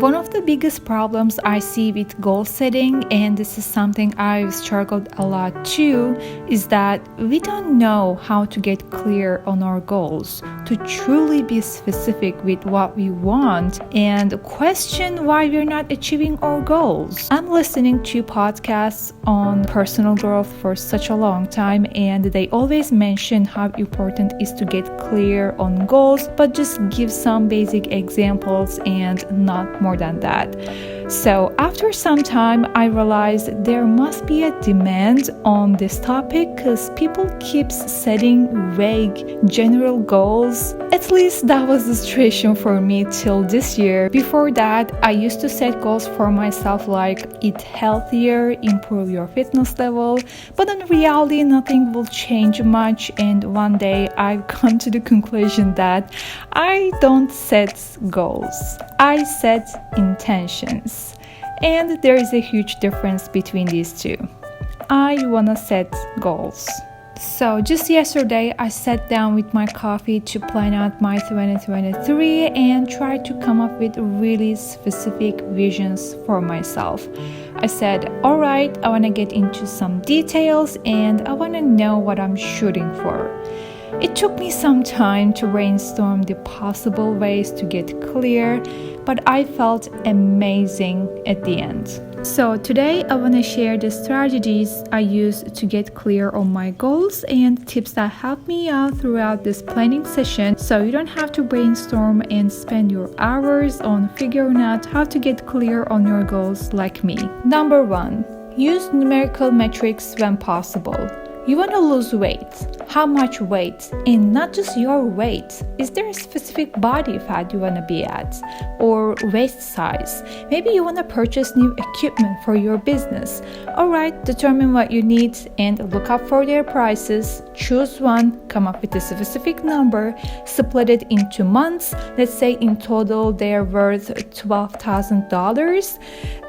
One of the biggest problems I see with goal setting, and this is something I've struggled a lot too, is that we don't know how to get clear on our goals, to truly be specific with what we want and question why we're not achieving our goals. I'm listening to podcasts on personal growth for such a long time, and they always mention how important it is to get clear on goals, but just give some basic examples and not more than that. So after some time, I realized there must be a demand on this topic because people keep setting vague general goals. At least that was the situation for me till this year. Before that, I used to set goals for myself like eat healthier, improve your fitness level, but in reality, nothing will change much. And one day I've come to the conclusion that I don't set goals. I set intentions. And there is a huge difference between these two. I wanna set goals. So just yesterday, I sat down with my coffee to plan out my 2023 and try to come up with really specific visions for myself. I said, all right, I wanna get into some details and I wanna know what I'm shooting for. It took me some time to brainstorm the possible ways to get clear, but I felt amazing at the end. So today I want to share the strategies I use to get clear on my goals and tips that help me out throughout this planning session, so you don't have to brainstorm and spend your hours on figuring out how to get clear on your goals like me. Number 1, use numerical metrics when possible. You want to lose weight. How much weight? And not just your weight. Is there a specific body fat you want to be at? Or waist size? Maybe you want to purchase new equipment for your business. Alright, determine what you need and look up for their prices. Choose one, come up with a specific number, split it into months. Let's say in total they're worth $12,000.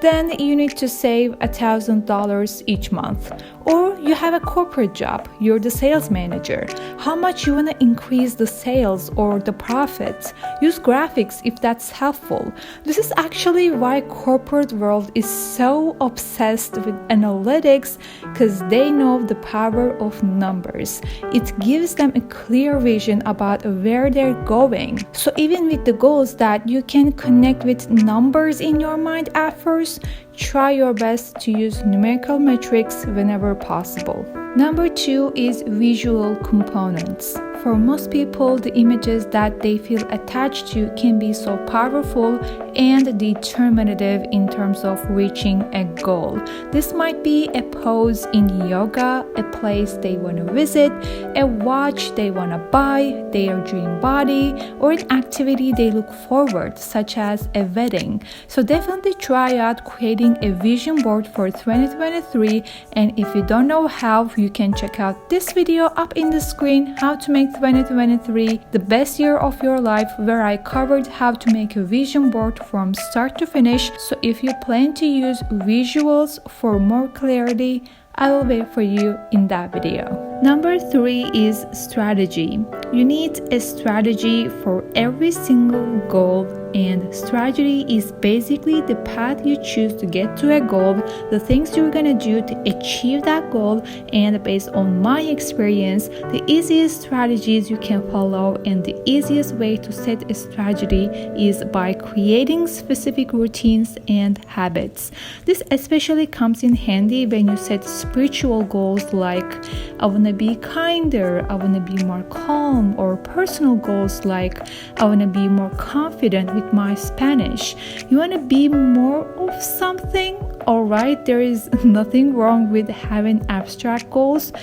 Then you need to save $1,000 each month. Or you have a corporate job, you're the sales manager. How much you want to increase the sales or the profits? Use graphics if that's helpful. This is actually why corporate world is so obsessed with analytics, because they know the power of numbers. It gives them a clear vision about where they're going. So even with the goals that you can connect with numbers in your mind at first, try your best to use numerical metrics whenever possible. Number 2 is visual components. For most people, the images that they feel attached to can be so powerful and determinative in terms of reaching a goal. This might be a pose in yoga, a place they want to visit, a watch they want to buy, their dream body, or an activity they look forward, such as a wedding. So definitely try out creating a vision board for 2023, and if you don't know how, you can check out this video up in the screen, how to make 2023 the best year of your life, where I covered how to make a vision board from start to finish. So if you plan to use visuals for more clarity, I will wait for you in that video. Number 3 is strategy. You need a strategy for every single goal, and strategy is basically the path you choose to get to a goal, the things you're gonna do to achieve that goal. And based on my experience, the easiest strategies you can follow and the easiest way to set a strategy is by creating specific routines and habits. This especially comes in handy when you set spiritual goals like I want to be kinder, I want to be more calm, or personal goals like I want to be more confident with my Spanish. You want to be more of something? Alright, there is nothing wrong with having abstract goals,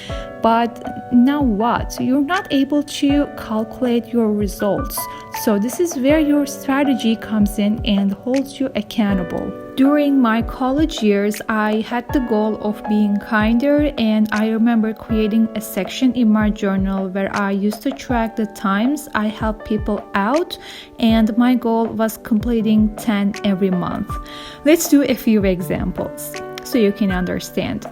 but now what? You're not able to calculate your results. So this is where your strategy comes in and holds you accountable. During my college years, I had the goal of being kinder, and I remember creating a section in my journal where I used to track the times I helped people out, and my goal was completing 10 every month. Let's do a few examples so you can understand.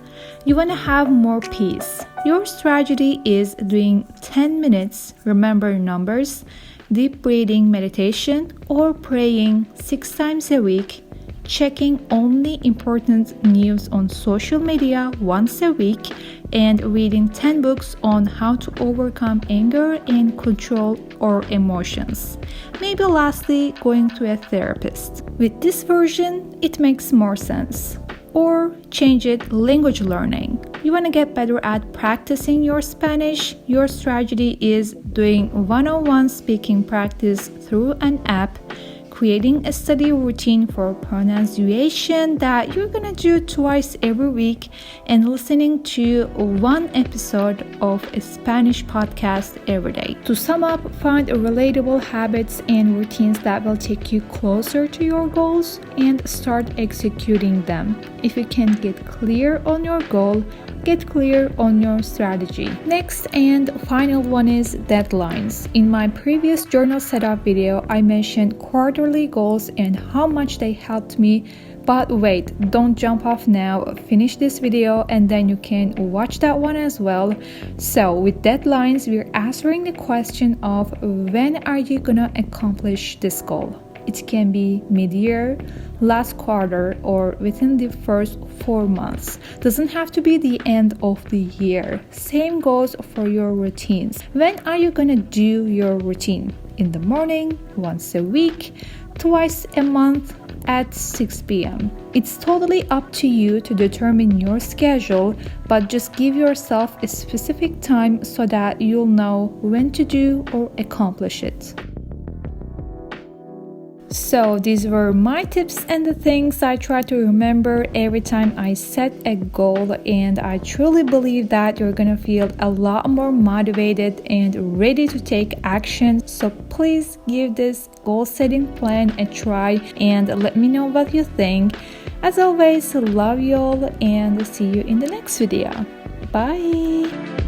You want to have more peace. Your strategy is doing 10 minutes, remember numbers, deep breathing meditation, or praying 6 times a week, checking only important news on social media once a week, and reading 10 books on how to overcome anger and control our emotions. Maybe lastly, going to a therapist. With this version, it makes more sense. Or change it, language learning. You want to get better at practicing your Spanish? Your strategy is doing one-on-one speaking practice through an app, creating a study routine for pronunciation that you're gonna do twice every week, and listening to one episode of a Spanish podcast every day. To sum up, find relatable habits and routines that will take you closer to your goals and start executing them. If you can get clear on your goal, get clear on your strategy. Next and final one is deadlines. In my previous journal setup video, I mentioned quarterly goals and how much they helped me. But wait, don't jump off now. Finish this video and then you can watch that one as well. So with deadlines, we're answering the question of when are you gonna accomplish this goal? It can be mid-year, last quarter, or within the first 4 months. Doesn't have to be the end of the year. Same goes for your routines. When are you gonna do your routine? In the morning, once a week, twice a month, at 6 p.m. It's totally up to you to determine your schedule, but just give yourself a specific time so that you'll know when to do or accomplish it. So these were my tips and the things I try to remember every time I set a goal, and I truly believe that you're gonna feel a lot more motivated and ready to take action. So please give this goal setting plan a try and let me know what you think. As always, love you all and see you in the next video. Bye!